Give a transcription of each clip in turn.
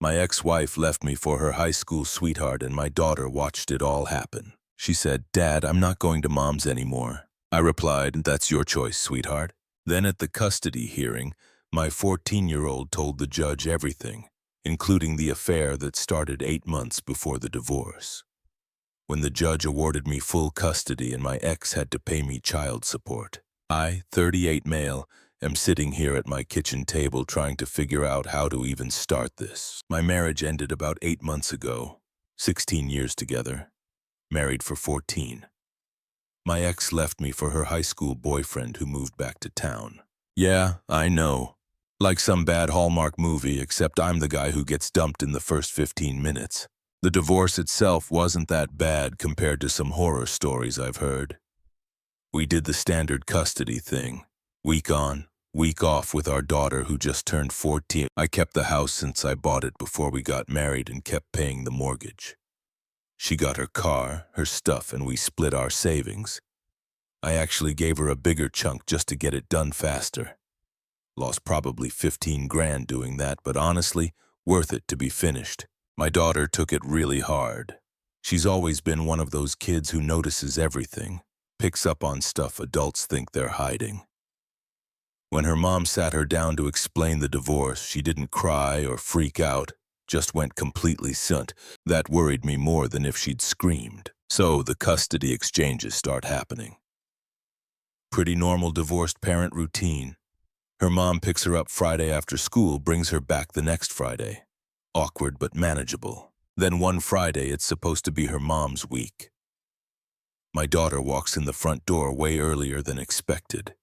My ex-wife left me for her high school sweetheart and my daughter watched it all happen. She said, "Dad, I'm not going to Mom's anymore." I replied, "That's your choice, sweetheart." Then at the custody hearing, my 14-year-old told the judge everything, including the affair that started 8 months before the divorce. When the judge awarded me full custody and my ex had to pay me child support, I, 38 male, am sitting here at my kitchen table trying to figure out how to even start this. My marriage ended about 8 months ago, 16 years together, married for 14. My ex left me for her high school boyfriend who moved back to town. Yeah, I know. Like some bad Hallmark movie, except I'm the guy who gets dumped in the first 15 minutes. The divorce itself wasn't that bad compared to some horror stories I've heard. We did the standard custody thing. Week on, week off with our daughter who just turned 14. I kept the house since I bought it before we got married and kept paying the mortgage. She got her car, her stuff, and we split our savings. I actually gave her a bigger chunk just to get it done faster. Lost probably 15 grand doing that, but honestly, worth it to be finished. My daughter took it really hard. She's always been one of those kids who notices everything, picks up on stuff adults think they're hiding. When her mom sat her down to explain the divorce, she didn't cry or freak out, just went completely silent. That worried me more than if she'd screamed. So the custody exchanges start happening. Pretty normal divorced parent routine. Her mom picks her up Friday after school, brings her back the next Friday. Awkward but manageable. Then one Friday, it's supposed to be her mom's week. My daughter walks in the front door way earlier than expected.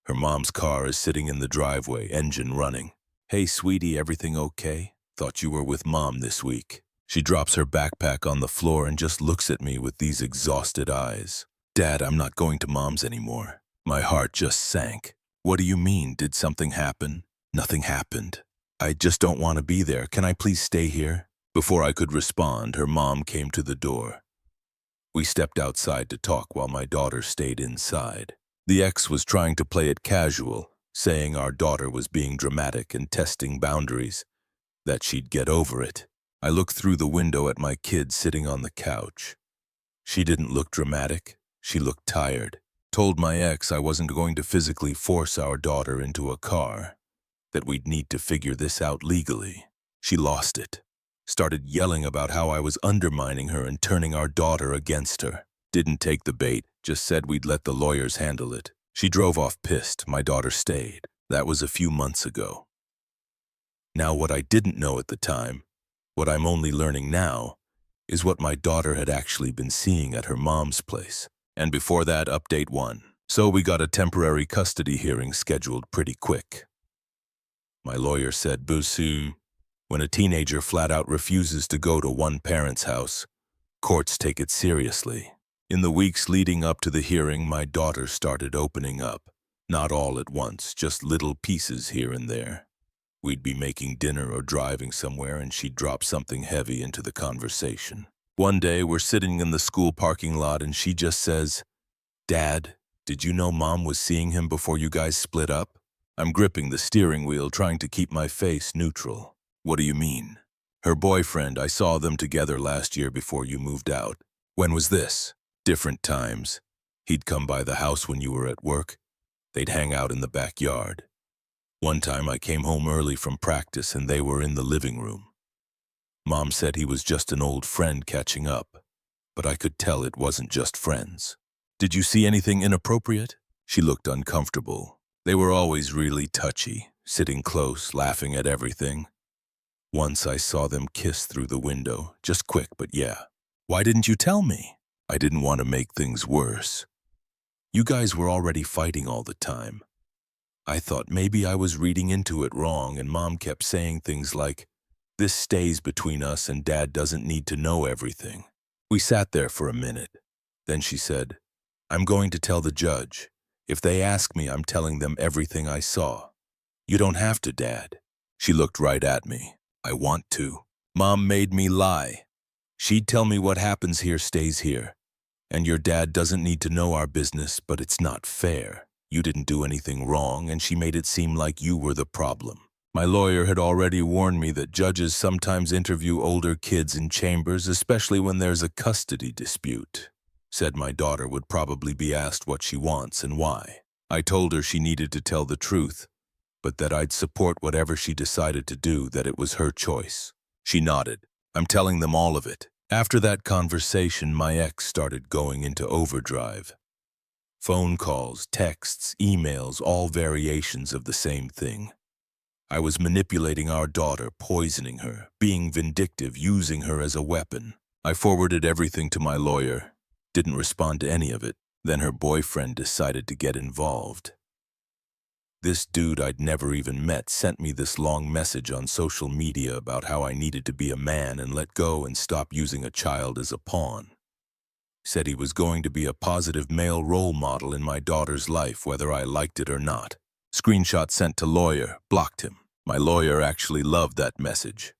Her mom's car is sitting in the driveway, engine running. "Hey, sweetie, everything okay? Thought you were with Mom this week." She drops her backpack on the floor and just looks at me with these exhausted eyes. "Dad, I'm not going to Mom's anymore." My heart just sank. "What do you mean? Did something happen?" "Nothing happened. I just don't want to be there. Can I please stay here?" Before I could respond, her mom came to the door. We stepped outside to talk while my daughter stayed inside. The ex was trying to play it casual, saying our daughter was being dramatic and testing boundaries, that she'd get over it. I looked through the window at my kid sitting on the couch. She didn't look dramatic. She looked tired. Told my ex I wasn't going to physically force our daughter into a car, that we'd need to figure this out legally. She lost it. Started yelling about how I was undermining her and turning our daughter against her. Didn't take the bait, just said we'd let the lawyers handle it. She drove off pissed. My daughter stayed. That was a few months ago. Now, what I didn't know at the time, what I'm only learning now, is what my daughter had actually been seeing at her mom's place. And before that, update 1. So we got a temporary custody hearing scheduled pretty quick. My lawyer said, "Busu, when a teenager flat out refuses to go to one parent's house, courts take it seriously." In the weeks leading up to the hearing, my daughter started opening up. Not all at once, just little pieces here and there. We'd be making dinner or driving somewhere and she'd drop something heavy into the conversation. One day, we're sitting in the school parking lot and she just says, "Dad, did you know Mom was seeing him before you guys split up?" I'm gripping the steering wheel, trying to keep my face neutral. "What do you mean?" "Her boyfriend, I saw them together last year before you moved out." "When was this?" "Different times. He'd come by the house when you were at work. They'd hang out in the backyard. One time I came home early from practice and they were in the living room. Mom said he was just an old friend catching up, but I could tell it wasn't just friends." "Did you see anything inappropriate?" She looked uncomfortable. "They were always really touchy, sitting close, laughing at everything. Once I saw them kiss through the window, just quick, but yeah." "Why didn't you tell me?" "I didn't want to make things worse. You guys were already fighting all the time. I thought maybe I was reading into it wrong and Mom kept saying things like, 'This stays between us and Dad doesn't need to know everything.'" We sat there for a minute. Then she said, "I'm going to tell the judge. If they ask me, I'm telling them everything I saw." "You don't have to, Dad." She looked right at me. "I want to. Mom made me lie. She'd tell me what happens here stays here. And your dad doesn't need to know our business, but it's not fair. You didn't do anything wrong, and she made it seem like you were the problem. My lawyer had already warned me that judges sometimes interview older kids in chambers, especially when there's a custody dispute. Said my daughter would probably be asked what she wants and why. I told her she needed to tell the truth, but that I'd support whatever she decided to do, that it was her choice. She nodded. I'm telling them all of it. After that conversation, my ex started going into overdrive. Phone calls, texts, emails, all variations of the same thing. I was manipulating our daughter, poisoning her, being vindictive, using her as a weapon. I forwarded everything to my lawyer, didn't respond to any of it. Then her boyfriend decided to get involved. This dude I'd never even met sent me this long message on social media about how I needed to be a man and let go and stop using a child as a pawn. Said he was going to be a positive male role model in my daughter's life, whether I liked it or not. Screenshot sent to lawyer, blocked him. My lawyer actually loved that message.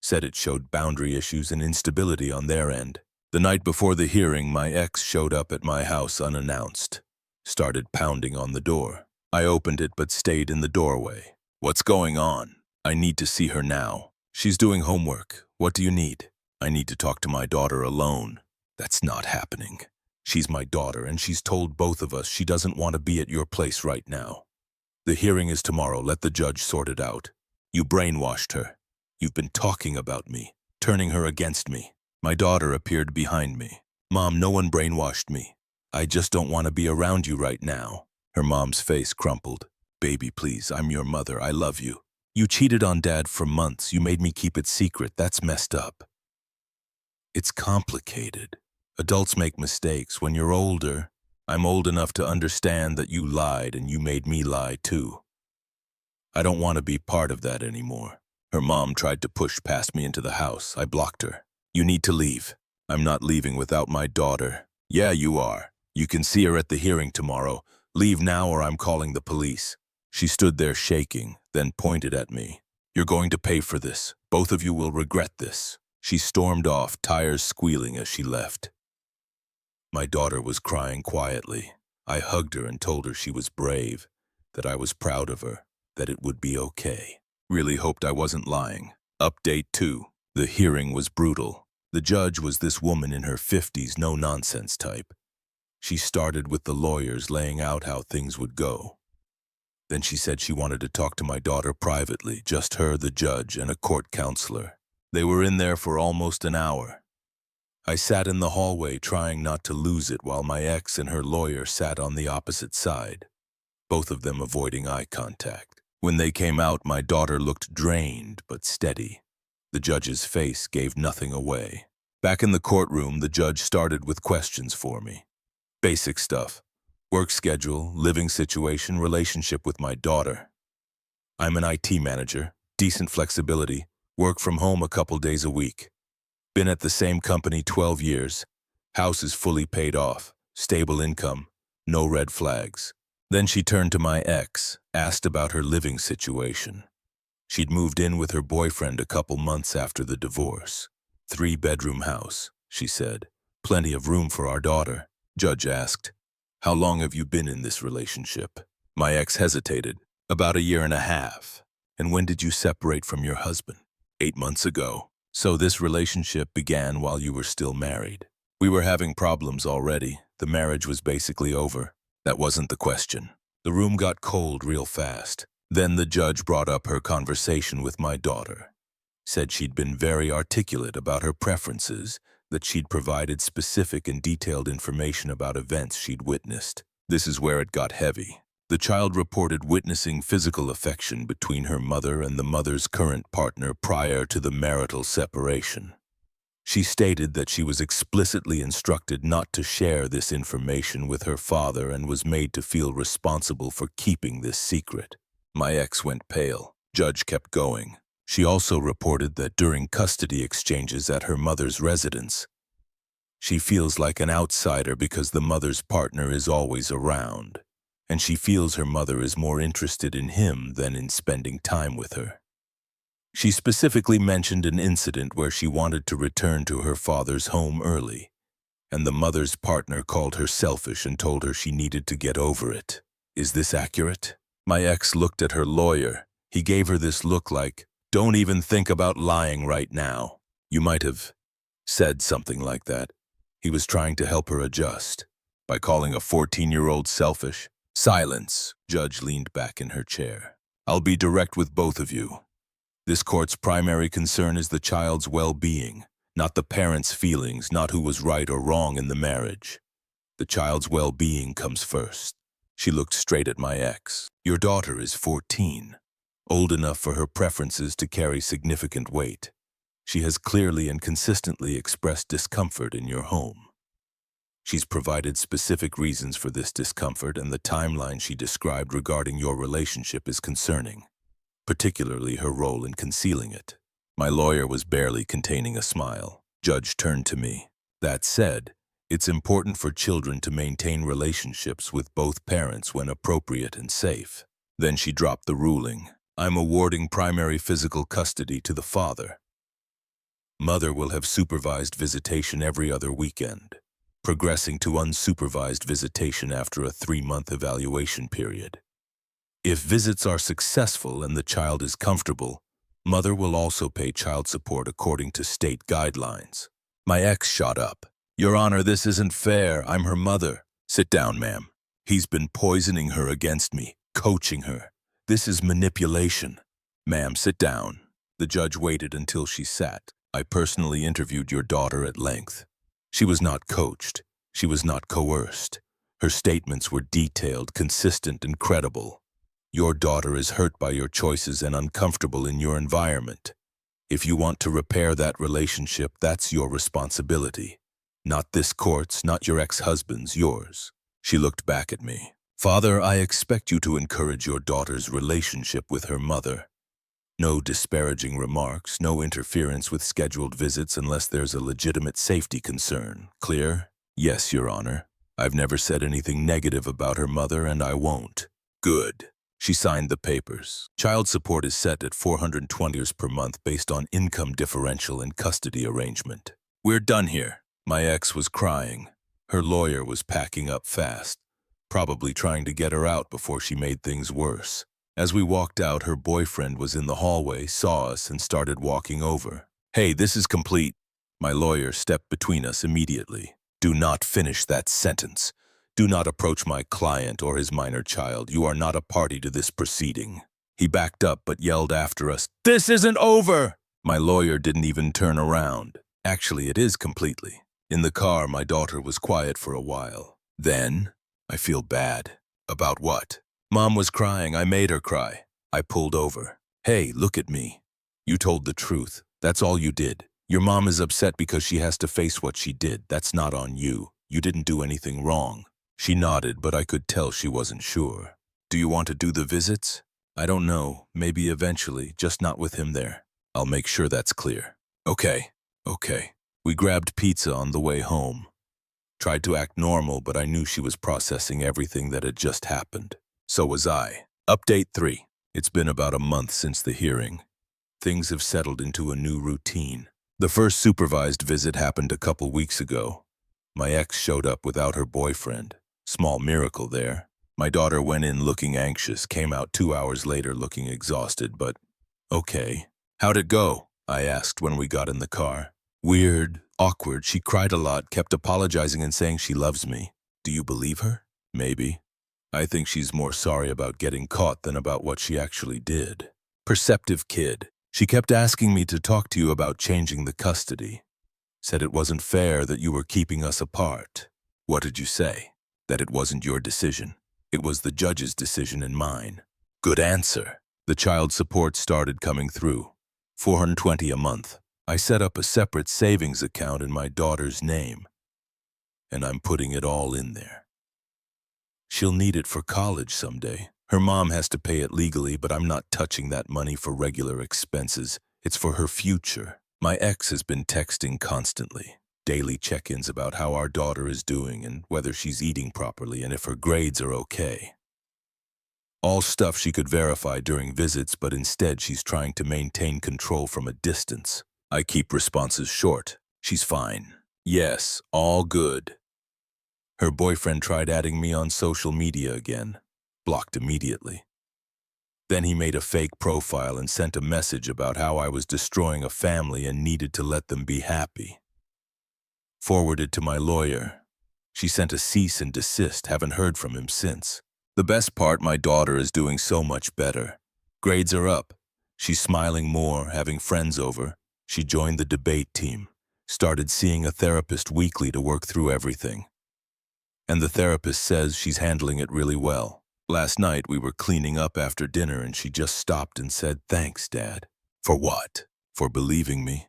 Said it showed boundary issues and instability on their end. The night before the hearing, my ex showed up at my house unannounced. Started pounding on the door. I opened it but stayed in the doorway. What's going on? I need to see her now. She's doing homework. What do you need? I need to talk to my daughter alone. That's not happening. She's my daughter and she's told both of us she doesn't want to be at your place right now. The hearing is tomorrow. Let the judge sort it out. You brainwashed her. You've been talking about me, turning her against me. My daughter appeared behind me. Mom, no one brainwashed me. I just don't want to be around you right now. Her mom's face crumpled. Baby, please, I'm your mother. I love you. You cheated on Dad for months. You made me keep it secret. That's messed up. It's complicated. Adults make mistakes. When you're older, I'm old enough to understand that you lied and you made me lie too. I don't want to be part of that anymore. Her mom tried to push past me into the house. I blocked her. You need to leave. I'm not leaving without my daughter. Yeah, you are. You can see her at the hearing tomorrow. Leave now or I'm calling the police. She stood there shaking, then pointed at me. You're going to pay for this. Both of you will regret this. She stormed off, tires squealing as she left. My daughter was crying quietly. I hugged her and told her she was brave, that I was proud of her, that it would be okay. Really hoped I wasn't lying. Update 2. The hearing was brutal. The judge was this woman in her 50s, no-nonsense type. She started with the lawyers laying out how things would go. Then she said she wanted to talk to my daughter privately, just her, the judge, and a court counselor. They were in there for almost an hour. I sat in the hallway trying not to lose it while my ex and her lawyer sat on the opposite side, both of them avoiding eye contact. When they came out, my daughter looked drained but steady. The judge's face gave nothing away. Back in the courtroom, the judge started with questions for me. Basic stuff. Work schedule, living situation, relationship with my daughter. I'm an IT manager, decent flexibility, work from home a couple days a week. Been at the same company 12 years. House is fully paid off, stable income, no red flags. Then she turned to my ex, asked about her living situation. She'd moved in with her boyfriend a couple months after the divorce. 3-bedroom house, she said. Plenty of room for our daughter. Judge asked, how long have you been in this relationship? My ex hesitated. About 1.5 years. And when did you separate from your husband? 8 months ago. So this relationship began while you were still married. We were having problems already. The marriage was basically over. That wasn't the question. The room got cold real fast. Then the judge brought up her conversation with my daughter. Said she'd been very articulate about her preferences, that she'd provided specific and detailed information about events she'd witnessed. This is where it got heavy. The child reported witnessing physical affection between her mother and the mother's current partner prior to the marital separation. She stated that she was explicitly instructed not to share this information with her father and was made to feel responsible for keeping this secret. My ex went pale. Judge kept going. She also reported that during custody exchanges at her mother's residence, she feels like an outsider because the mother's partner is always around, and she feels her mother is more interested in him than in spending time with her. She specifically mentioned an incident where she wanted to return to her father's home early, and the mother's partner called her selfish and told her she needed to get over it. Is this accurate? My ex looked at her lawyer, He gave her this look like, "Don't even think about lying right now." You might have said something like that. He was trying to help her adjust by calling a 14-year-old selfish. Silence. Judge leaned back in her chair. I'll be direct with both of you. This court's primary concern is the child's well-being, not the parents' feelings, not who was right or wrong in the marriage. The child's well-being comes first. She looked straight at my ex. Your daughter is 14, old enough for her preferences to carry significant weight. She has clearly and consistently expressed discomfort in your home. She's provided specific reasons for this discomfort, and the timeline she described regarding your relationship is concerning, particularly her role in concealing it. My lawyer was barely containing a smile. Judge turned to me. That said, it's important for children to maintain relationships with both parents when appropriate and safe. Then she dropped the ruling. I'm awarding primary physical custody to the father. Mother will have supervised visitation every other weekend, progressing to unsupervised visitation after a 3-month evaluation period. If visits are successful and the child is comfortable, mother will also pay child support according to state guidelines. My ex shot up. Your Honor, this isn't fair. I'm her mother. Sit down, ma'am. He's been poisoning her against me, coaching her. This is manipulation. Ma'am, sit down. The judge waited until she sat. I personally interviewed your daughter at length. She was not coached. She was not coerced. Her statements were detailed, consistent, and credible. Your daughter is hurt by your choices and uncomfortable in your environment. If you want to repair that relationship, that's your responsibility. Not this court's, not your ex-husband's, yours. She looked back at me. Father, I expect you to encourage your daughter's relationship with her mother. No disparaging remarks, no interference with scheduled visits unless there's a legitimate safety concern. Clear? Yes, Your Honor. I've never said anything negative about her mother, and I won't. Good. She signed the papers. Child support is set at $420 per month based on income differential and custody arrangement. We're done here. My ex was crying. Her lawyer was packing up fast, probably trying to get her out before she made things worse. As we walked out, her boyfriend was in the hallway, saw us, and started walking over. Hey, this is complete. My lawyer stepped between us immediately. Do not finish that sentence. Do not approach my client or his minor child. You are not a party to this proceeding. He backed up but yelled after us, "This isn't over!" My lawyer didn't even turn around. Actually, it is completely. In the car, my daughter was quiet for a while. Then, I feel bad. About what? Mom was crying. I made her cry. I pulled over. Hey, look at me. You told the truth. That's all you did. Your mom is upset because she has to face what she did. That's not on you. You didn't do anything wrong. She nodded, but I could tell she wasn't sure. Do you want to do the visits? I don't know. Maybe eventually, just not with him there. I'll make sure that's clear. Okay. We grabbed pizza on the way home. Tried to act normal, but I knew she was processing everything that had just happened. So was I. Update 3. It's been about a month since the hearing. Things have settled into a new routine. The first supervised visit happened a couple weeks ago. My ex showed up without her boyfriend. Small miracle there. My daughter went in looking anxious, came out 2 hours later looking exhausted, but okay. How'd it go? I asked when we got in the car. Weird, awkward. She cried a lot, kept apologizing and saying she loves me. Do you believe her? Maybe. I think she's more sorry about getting caught than about what she actually did. Perceptive kid. She kept asking me to talk to you about changing the custody. Said it wasn't fair that you were keeping us apart. What did you say? That it wasn't your decision. It was the judge's decision and mine. Good answer. The child support started coming through. $420 a month. I set up a separate savings account in my daughter's name, and I'm putting it all in there. She'll need it for college someday. Her mom has to pay it legally, but I'm not touching that money for regular expenses. It's for her future. My ex has been texting constantly. Daily check-ins about how our daughter is doing and whether she's eating properly and if her grades are okay. All stuff she could verify during visits, but instead she's trying to maintain control from a distance. I keep responses short. She's fine. Yes, all good. Her boyfriend tried adding me on social media again. Blocked immediately. Then he made a fake profile and sent a message about how I was destroying a family and needed to let them be happy. Forwarded to my lawyer. She sent a cease and desist, haven't heard from him since. The best part, my daughter is doing so much better. Grades are up. She's smiling more, having friends over. She joined the debate team, started seeing a therapist weekly to work through everything. And the therapist says she's handling it really well. Last night we were cleaning up after dinner and she just stopped and said, "Thanks, Dad." For what? For believing me?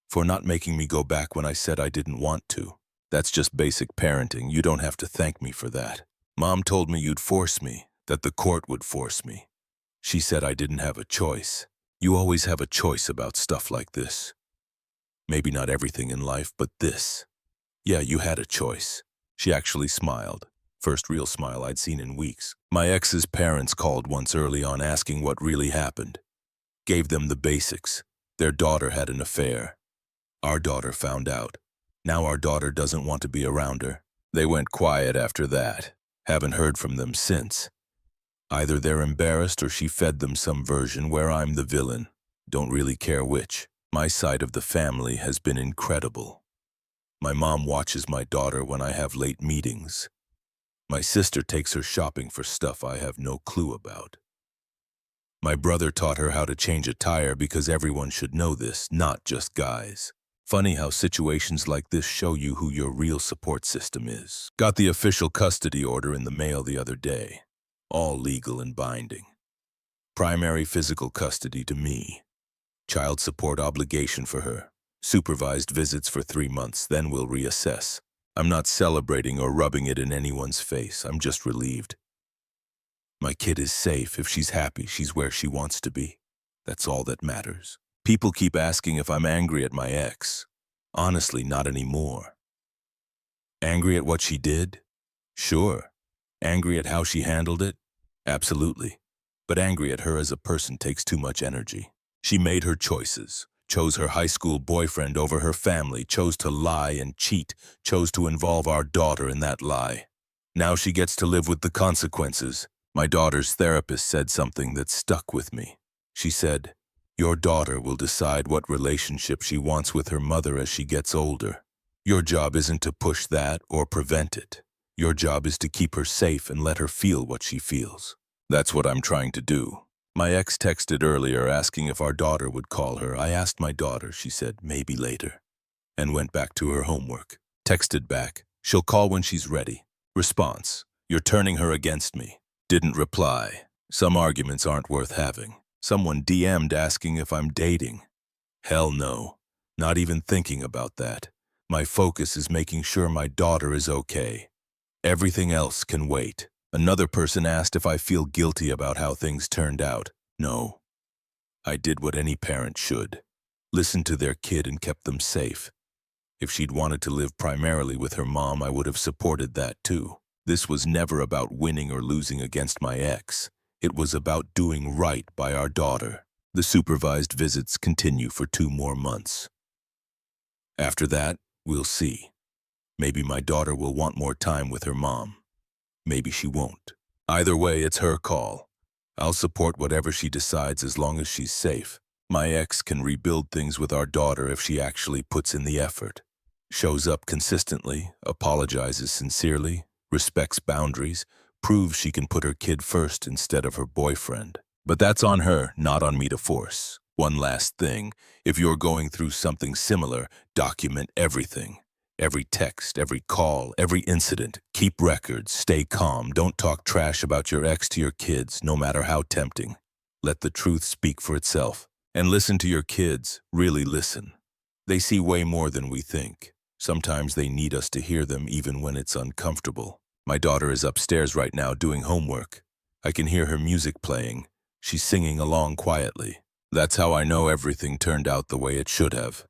For not making me go back when I said I didn't want to? That's just basic parenting. You don't have to thank me for that. Mom told me you'd force me, that the court would force me. She said I didn't have a choice. You always have a choice about stuff like this. Maybe not everything in life, but this. Yeah, you had a choice. She actually smiled. First real smile I'd seen in weeks. My ex's parents called once early on asking what really happened. Gave them the basics. Their daughter had an affair. Our daughter found out. Now our daughter doesn't want to be around her. They went quiet after that. Haven't heard from them since. Either they're embarrassed or she fed them some version where I'm the villain. Don't really care which. My side of the family has been incredible. My mom watches my daughter when I have late meetings. My sister takes her shopping for stuff I have no clue about. My brother taught her how to change a tire because everyone should know this, not just guys. Funny how situations like this show you who your real support system is. Got the official custody order in the mail the other day. All legal and binding. Primary physical custody to me. Child support obligation for her. Supervised visits for 3 months, then we'll reassess. I'm not celebrating or rubbing it in anyone's face. I'm just relieved. My kid is safe. If she's happy, she's where she wants to be. That's all that matters. People keep asking if I'm angry at my ex. Honestly, not anymore. Angry at what she did? Sure. Angry at how she handled it? Absolutely. But angry at her as a person takes too much energy. She made her choices. Chose her high school boyfriend over her family, chose to lie and cheat, chose to involve our daughter in that lie. Now she gets to live with the consequences. My daughter's therapist said something that stuck with me. She said, "Your daughter will decide what relationship she wants with her mother as she gets older. Your job isn't to push that or prevent it. Your job is to keep her safe and let her feel what she feels." That's what I'm trying to do. My ex texted earlier asking if our daughter would call her. I asked my daughter. She said, maybe later. And went back to her homework. Texted back, she'll call when she's ready. Response, you're turning her against me. Didn't reply. Some arguments aren't worth having. Someone DM'd asking if I'm dating. Hell no. Not even thinking about that. My focus is making sure my daughter is okay. Everything else can wait. Another person asked if I feel guilty about how things turned out. No. I did what any parent should. Listened to their kid and kept them safe. If she'd wanted to live primarily with her mom, I would have supported that too. This was never about winning or losing against my ex. It was about doing right by our daughter. The supervised visits continue for 2 more months. After that, we'll see. Maybe my daughter will want more time with her mom. Maybe she won't. Either way, it's her call. I'll support whatever she decides as long as she's safe. My ex can rebuild things with our daughter if she actually puts in the effort. Shows up consistently, apologizes sincerely, respects boundaries, proves she can put her kid first instead of her boyfriend. But that's on her, not on me to force. One last thing, if you're going through something similar, document everything. Every text, every call, every incident. Keep records, stay calm, don't talk trash about your ex to your kids, no matter how tempting. Let the truth speak for itself. And listen to your kids, really listen. They see way more than we think. Sometimes they need us to hear them even when it's uncomfortable. My daughter is upstairs right now doing homework. I can hear her music playing. She's singing along quietly. That's how I know everything turned out the way it should have.